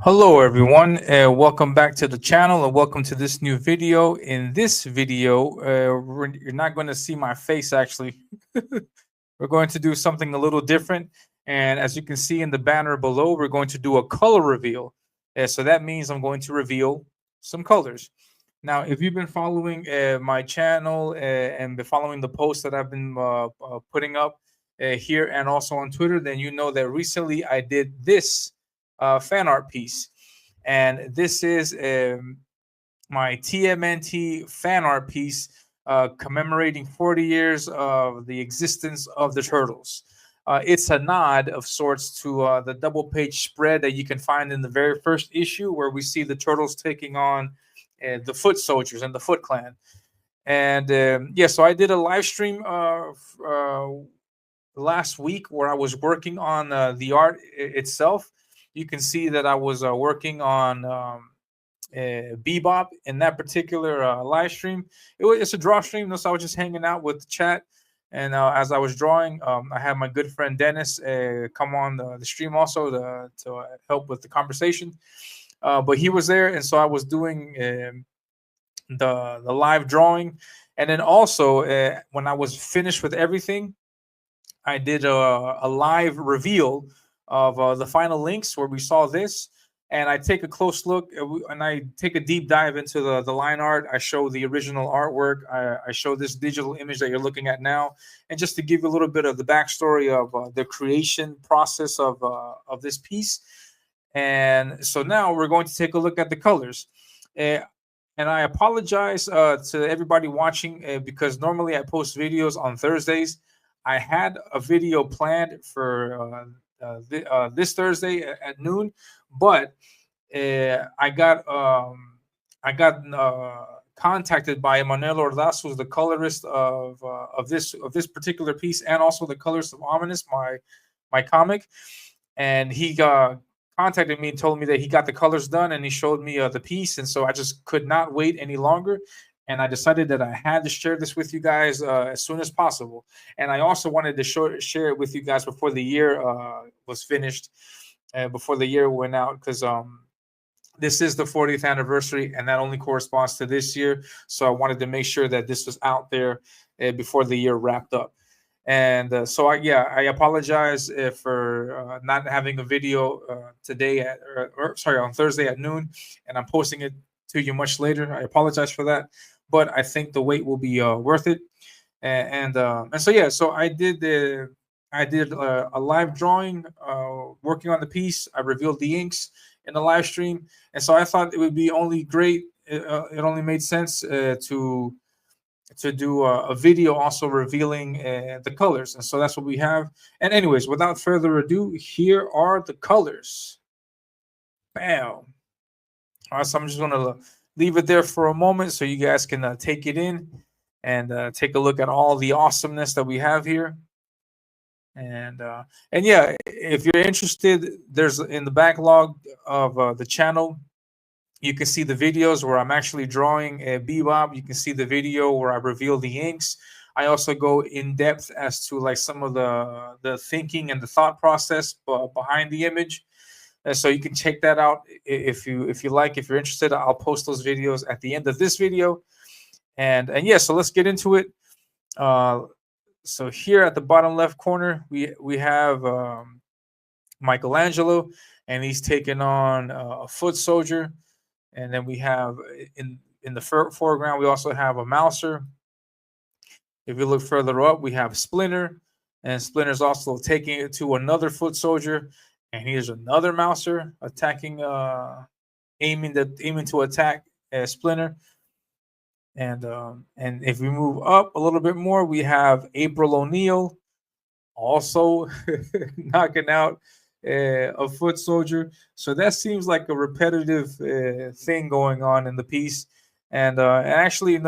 Hello everyone, welcome back to the channel and welcome to this new video. In this video, you're not going to see my face actually. We're going to do something a little different. And as you can see in the banner below, we're going to do a color reveal. So that means I'm going to reveal some colors. Now, if you've been following my channel and been following the posts that I've been putting up here and also on Twitter, then you know that recently I did this fan art piece. And this is my TMNT fan art piece commemorating 40 years of the existence of the Turtles. It's a nod of sorts to the double page spread that you can find in the very first issue, where we see the Turtles taking on the Foot Soldiers and the Foot Clan. And yeah, so I did a live stream last week where I was working on the art itself. You can see that I was working on Bebop in that particular live stream. It's a draw stream, so I was just hanging out with the chat. And as I was drawing, I had my good friend Dennis come on the stream also to help with the conversation. But he was there, and so I was doing the live drawing. And then also, when I was finished with everything, I did a live reveal of the final links where we saw this. And I take a close look and I take a deep dive into the line art. I show the original artwork. I show this digital image that you're looking at now. And just to give you a little bit of the backstory of the creation process of this piece. And so now we're going to take a look at the colors. And I apologize to everybody watching because normally I post videos on Thursdays. I had a video planned for this Thursday at noon, but I got contacted by Manuel Ordaz, who's the colorist of this particular piece, and also the colorist of Ominous, my comic, and he contacted me and told me that he got the colors done and he showed me the piece, and so I just could not wait any longer. And I decided that I had to share this with you guys as soon as possible. And I also wanted to share it with you guys before the year was finished, before the year went out, because this is the 40th anniversary, and that only corresponds to this year. So I wanted to make sure that this was out there before the year wrapped up. And so I apologize for not having a video today on Thursday at noon, and I'm posting it to you much later. I apologize for that, but I think the wait will be worth it. And so yeah, so I did a live drawing, working on the piece. I revealed the inks in the live stream, and so I thought it would be only great. It only made sense to do a video also revealing the colors, and so that's what we have. And anyways, without further ado, here are the colors. Bam. All right, so I'm just gonna leave it there for a moment so you guys can take it in and take a look at all the awesomeness that we have here. And yeah, if you're interested, there's in the backlog of the channel, you can see the videos where I'm actually drawing a Bebop. You can see the video where I reveal the inks. I also go in depth as to like some of the thinking and the thought process behind the image. So you can check that out if you like. If you're interested, I'll post those videos at the end of this video. And yeah, so let's get into it. So here at the bottom left corner, we have Michelangelo, and he's taking on a foot soldier. And then we have in the foreground, we also have a Mouser. If you look further up, we have Splinter, and Splinter's also taking it to another foot soldier. And here's another Mouser attacking, aiming to attack Splinter. And if we move up a little bit more, we have April O'Neil also knocking out a foot soldier. So that seems like a repetitive thing going on in the piece. And actually,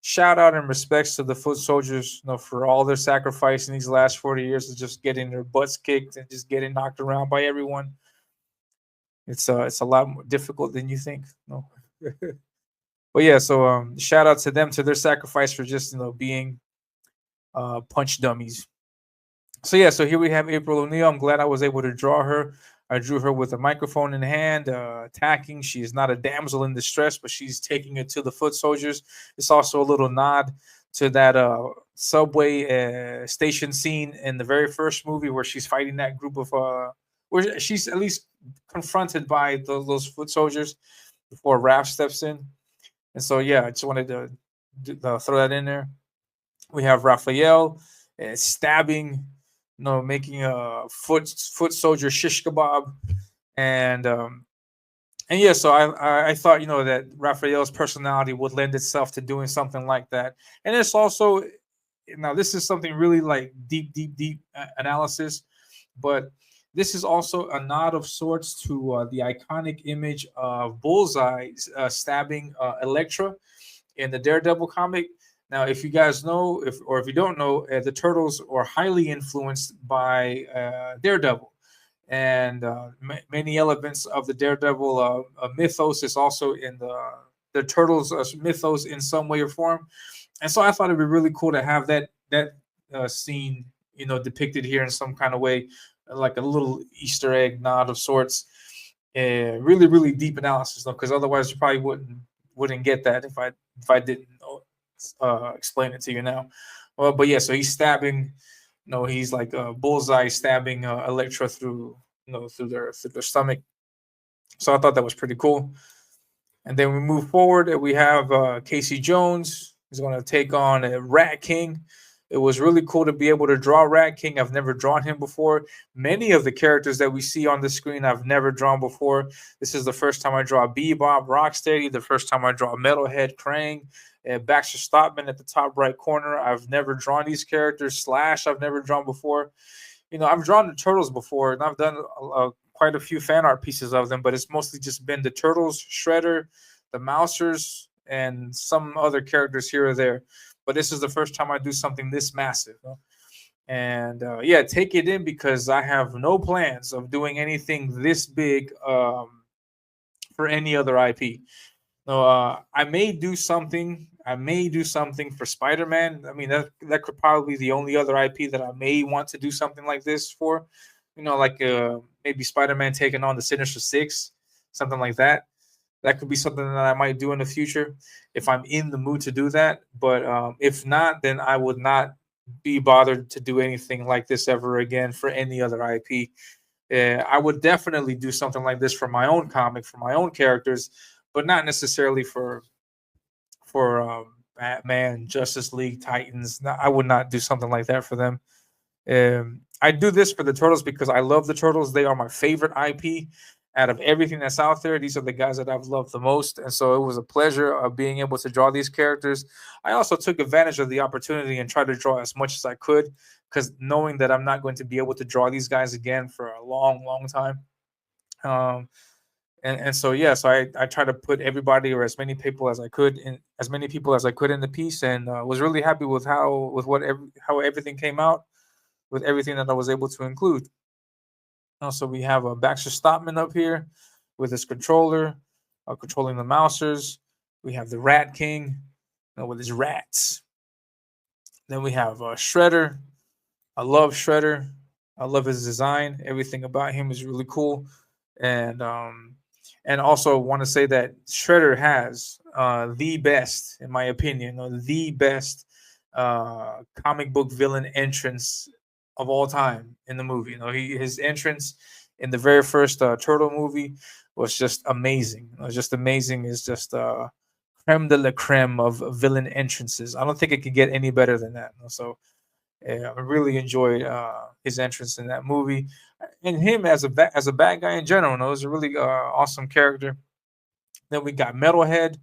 shout out and respects to the foot soldiers, for all their sacrifice in these last 40 years of just getting their butts kicked and just getting knocked around by everyone. It's a lot more difficult than you think. No. But yeah, so shout out to them, to their sacrifice for just being punch dummies. So yeah, so here we have April O'Neil. I'm glad I was able to draw her. I drew her with a microphone in hand, attacking. She is not a damsel in distress, but she's taking it to the foot soldiers. It's also a little nod to that subway station scene in the very first movie where she's fighting that group of where she's at least confronted by those foot soldiers before Raph steps in. And so yeah, I just wanted to throw that in there. We have Raphael stabbing, making a foot soldier shish kebab, and yeah. So I thought that Raphael's personality would lend itself to doing something like that, and it's also now this is something really like deep analysis, but this is also a nod of sorts to the iconic image of Bullseye stabbing Elektra in the Daredevil comic. Now, if you guys know, if you don't know, the Turtles are highly influenced by Daredevil, and many elements of the Daredevil mythos is also in the Turtles mythos in some way or form. And so I thought it'd be really cool to have that scene, depicted here in some kind of way, like a little Easter egg nod of sorts. Really, really deep analysis, though, because otherwise you probably wouldn't get that if I didn't explain it to you now. Well, but yeah, so he's stabbing. He's like Bullseye stabbing Elektra through their stomach. So I thought that was pretty cool. And then we move forward, and we have Casey Jones. He's going to take on Rat King. It was really cool to be able to draw Rat King. I've never drawn him before. Many of the characters that we see on the screen I've never drawn before. This is the first time I draw Bebop, Rocksteady, the first time I draw Metalhead, Krang, Baxter Stockman at the top right corner. I've never drawn these characters. Slash I've never drawn before. I've drawn the Turtles before, and I've done quite a few fan art pieces of them, but it's mostly just been the Turtles, Shredder, the Mousers, and some other characters here or there. But this is the first time I do something this massive. And yeah, take it in, because I have no plans of doing anything this big for any other IP. So I may do something. For Spider-Man. I mean, that could probably be the only other IP that I may want to do something like this for. Like maybe Spider-Man taking on the Sinister Six, something like that. That could be something that I might do in the future if I'm in the mood to do that. But if not, then I would not be bothered to do anything like this ever again for any other IP. I would definitely do something like this for my own comic, for my own characters, but not necessarily for Batman, Justice League, Titans. I would not do something like that for them. I do this for the Turtles because I love the Turtles. They are my favorite IP. Out of everything that's out there, these are the guys that I've loved the most. And so it was a pleasure of being able to draw these characters. I also took advantage of the opportunity and tried to draw as much as I could, because knowing that I'm not going to be able to draw these guys again for a long, long time. And so yeah, so I tried to put everybody, or as many people as I could in the piece, and was really happy with how everything came out, with everything that I was able to include. Also, we have a Baxter Stockman up here with his controller, controlling the Mousers. We have the Rat King with his rats. Then we have Shredder. I love Shredder. I love his design. Everything about him is really cool. And also want to say that Shredder has the best, in my opinion, the best comic book villain entrance of all time in the movie. His entrance in the very first Turtle movie was just amazing. It was just amazing. It's just creme de la creme of villain entrances. I don't think it could get any better than that. So I really enjoyed his entrance in that movie, and him as a bad guy in general. It was a really awesome character. Then we got Metalhead.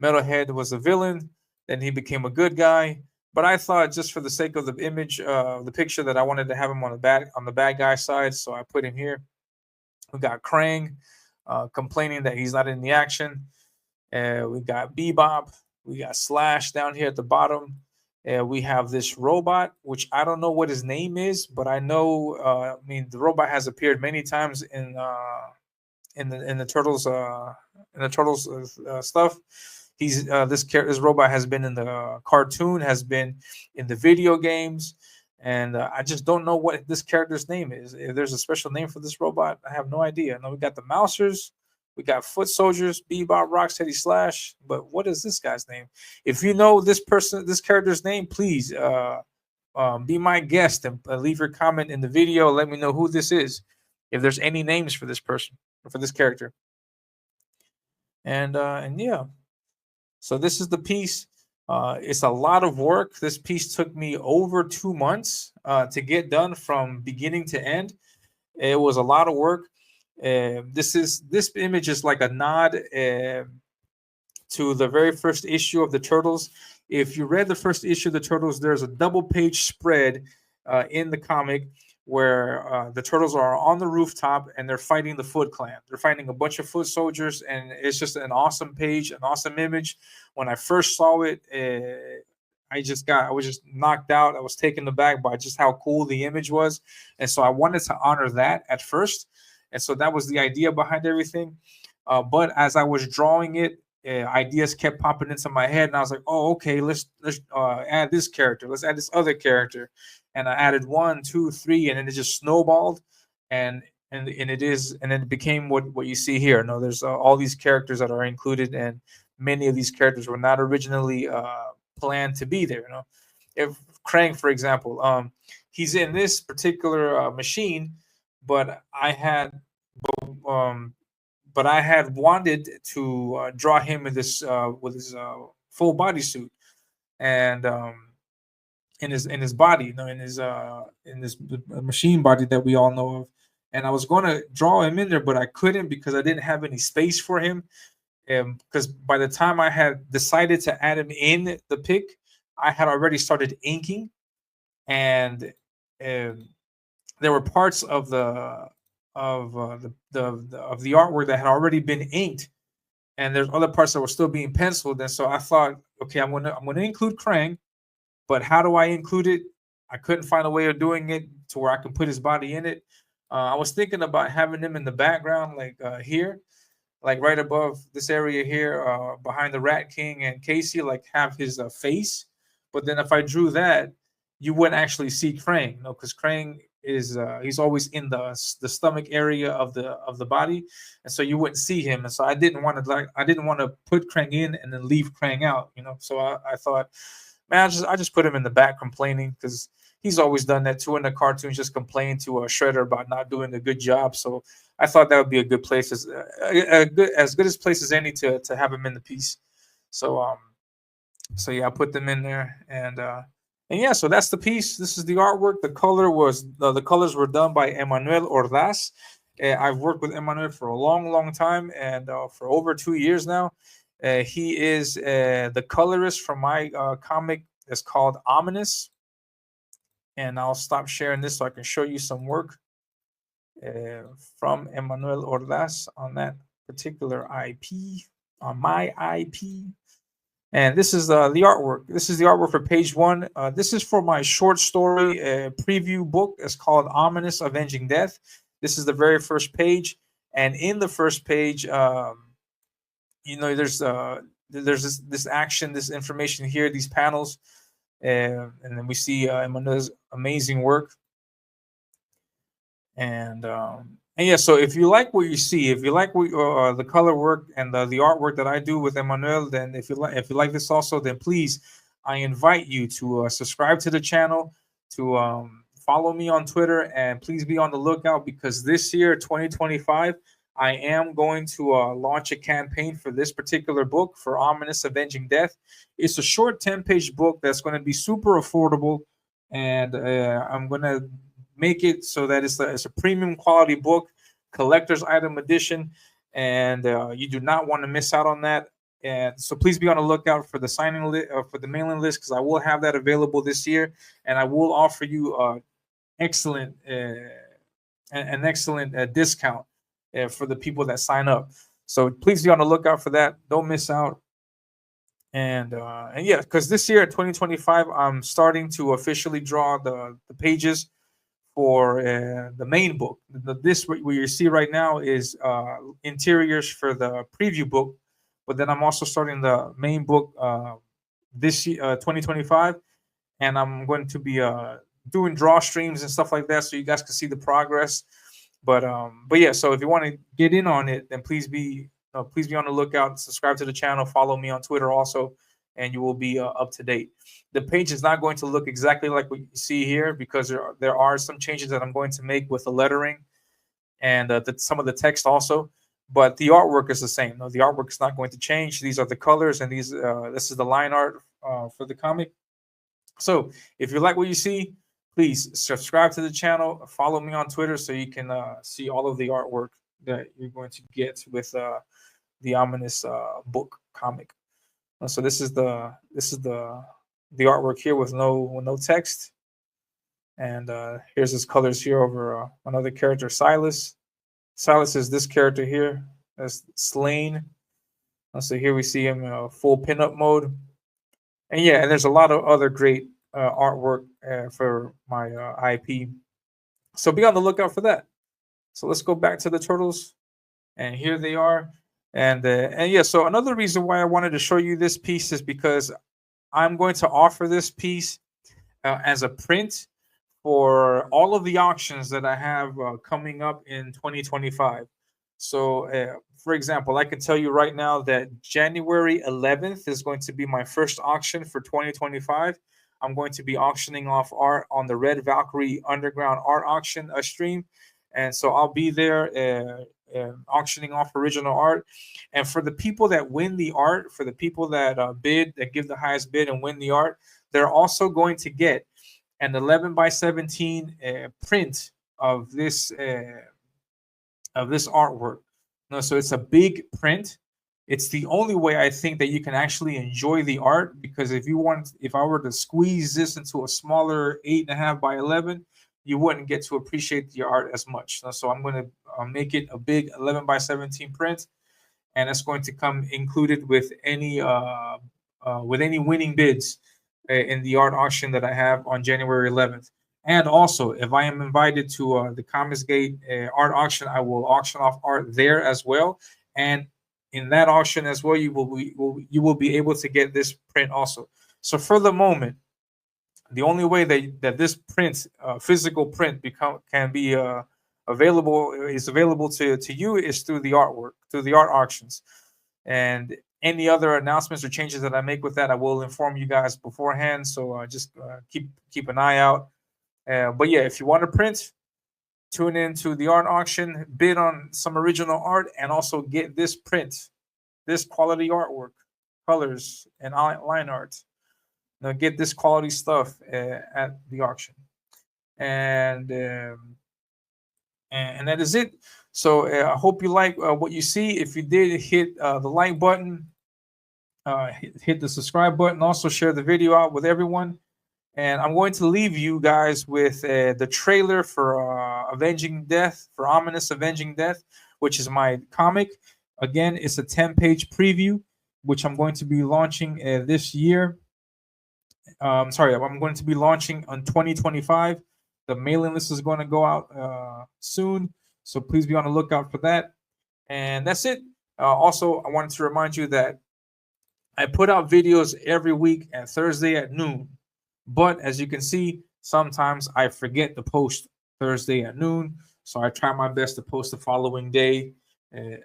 Metalhead was a villain. Then he became a good guy. But I thought, just for the sake of the image, the picture, that I wanted to have him on the bad guy side, so I put him here. We got Krang complaining that he's not in the action. We got Bebop. We got Slash down here at the bottom. We have this robot, which I don't know what his name is, but I know. The robot has appeared many times in the Turtles stuff. This robot has been in the cartoon, has been in the video games, and I just don't know what this character's name is. If there's a special name for this robot, I have no idea. No, we got the Mousers, we got Foot Soldiers, Bebop, Rocksteady, Slash, but what is this guy's name? If you know this character's name, please be my guest and leave your comment in the video. Let me know who this is, if there's any names for this person or for this character. And yeah, so this is the piece. It's a lot of work. This piece took me over 2 months to get done from beginning to end. It was a lot of work. This image is like a nod to the very first issue of the Turtles. If you read the first issue of the Turtles, there's a double-page spread in the comic where the Turtles are on the rooftop and they're fighting the Foot Clan. They're fighting a bunch of foot soldiers, and it's just an awesome page, an awesome image. When I first saw it, I was just knocked out. I was taken aback by just how cool the image was, and so I wanted to honor that at first, and so that was the idea behind everything. But as I was drawing it, ideas kept popping into my head, and I was like, "Oh, okay, let's add this character. Let's add this other character." And I added 1, 2, 3, and then it just snowballed, and then it became what you see here. No, there's all these characters that are included, and many of these characters were not originally planned to be there. You know, if Krang, for example, he's in this particular machine, but I had wanted to draw him in this with his full bodysuit, and in his body, you know, in this machine body that we all know of. And I was going to draw him in there, but I couldn't because I didn't have any space for him. Because by the time I had decided to add him in the pic, I had already started inking, and there were parts of the artwork that had already been inked, and there's other parts that were still being penciled. And so I thought, okay, I'm gonna include Krang, but how do I include it? I couldn't find a way of doing it to where I can put his body in it. I was thinking about having him in the background, like here, like right above this area here, behind the Rat King and Casey, like have his face. But then if I drew that, you wouldn't actually see Krang, because Krang is he's always in the stomach area of the body, and so you wouldn't see him. And so I didn't want to put Krang in and then leave Krang out, So I thought, man, I just put him in the back complaining, because he's always done that too in the cartoons, just complain to Shredder about not doing a good job. So I thought that would be a good place, as good as place as any to have him in the piece. So yeah, I put them in there, and yeah, so that's the piece. This is the artwork. The colors were done by Emmanuel Ordaz. I've worked with Emmanuel for a long time, and for over 2 years now. He is the colorist from my comic that's called Ominous. And I'll stop sharing this so I can show you some work from Emmanuel Ordaz on that particular IP, on my IP. And this is the artwork. This is the artwork for page 1. This is for my short story preview book. It's called Ominous Avenging Death. This is the very first page. And in the first page, there's this action, this information here, these panels. And then we see Emmanuel's amazing work. And yeah, so if you like what you see, if you like the color work and the artwork that I do with Emmanuel, then if you like this also, then please, I invite you to subscribe to the channel, to follow me on Twitter, and please be on the lookout, because this year, 2025, I am going to launch a campaign for this particular book, for Ominous Avenging Death. It's a short 10-page book that's going to be super affordable, and I'm going to make it so that it's a premium quality book, collector's item edition, and you do not want to miss out on that. And so please be on the lookout for the signing list, for the mailing list, because I will have that available this year, and I will offer you an excellent discount for the people that sign up. So please be on the lookout for that. Don't miss out. And yeah, because this year, 2025, I'm starting to officially draw the pages for the main book. This what you see right now is interiors for the preview book, but then I'm also starting the main book this year, 2025, and I'm going to be doing draw streams and stuff like that, so you guys can see the progress. But yeah. So if you want to get in on it, then please be on the lookout. Subscribe to the channel. Follow me on Twitter also, and you will be up to date. The page is not going to look exactly like what you see here because there are some changes that I'm going to make with the lettering and some of the text also. But the artwork is the same. No, the artwork is not going to change. These are the colors, and this is the line art for the comic. So if you like what you see, please subscribe to the channel. Follow me on Twitter so you can see all of the artwork that you're going to get with the ominous book comic. So this is the artwork here with no text, and here's his colors here over another character, Silas. Silas is this character here, that's Slain. So here we see him full pinup mode, and yeah, and there's a lot of other great artwork for my IP. So be on the lookout for that. So let's go back to the turtles, and here they are. And yeah, so another reason why I wanted to show you this piece is because I'm going to offer this piece as a print for all of the auctions that I have coming up in 2025. So, for example, I can tell you right now that January 11th is going to be my first auction for 2025. I'm going to be auctioning off art on the Red Valkyrie Underground Art Auction stream. And so I'll be there auctioning off original art. And for the people that win the art, for the people that that give the highest bid and win the art, they're also going to get an 11x17 print of this artwork. No, so it's a big print. It's the only way I think that you can actually enjoy the art, because if I were to squeeze this into a smaller 8.5x11, you wouldn't get to appreciate the art as much. So I'm going to make it a big 11x17 print, and it's going to come included with any winning bids in the art auction that I have on January 11th. And also, if I am invited to the Comicsgate art auction, I will auction off art there as well. And in that auction as well, you will be able to get this print also. So for the moment, the only way that this print, physical print, can be available to you is through the artwork, through the art auctions. And any other announcements or changes that I make with that, I will inform you guys beforehand. So just keep an eye out. But yeah, if you want to print, tune into the art auction, bid on some original art, and also get this print, this quality artwork, colors, and line art. Now get this quality stuff at the auction, and that is it. So I hope you like what you see. If you did, hit the like button, hit the subscribe button. Also share the video out with everyone. And I'm going to leave you guys with the trailer for Avenging Death, for Ominous Avenging Death, which is my comic. Again, it's a 10-page preview, which I'm going to be launching this year. I'm going to be launching on 2025. The mailing list is going to go out soon, so please be on the lookout for that. And that's it. Also, I wanted to remind you that I put out videos every week at Thursday at noon. But as you can see, sometimes I forget to post Thursday at noon. So I try my best to post the following day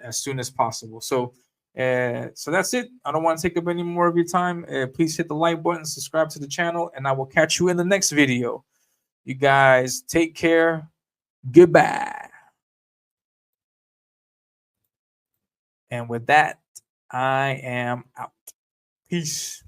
as soon as possible. So that's it. I don't want to take up any more of your time. Please hit the like button, subscribe to the channel, and I will catch you in the next video. You guys take care. Goodbye. And with that, I am out. Peace.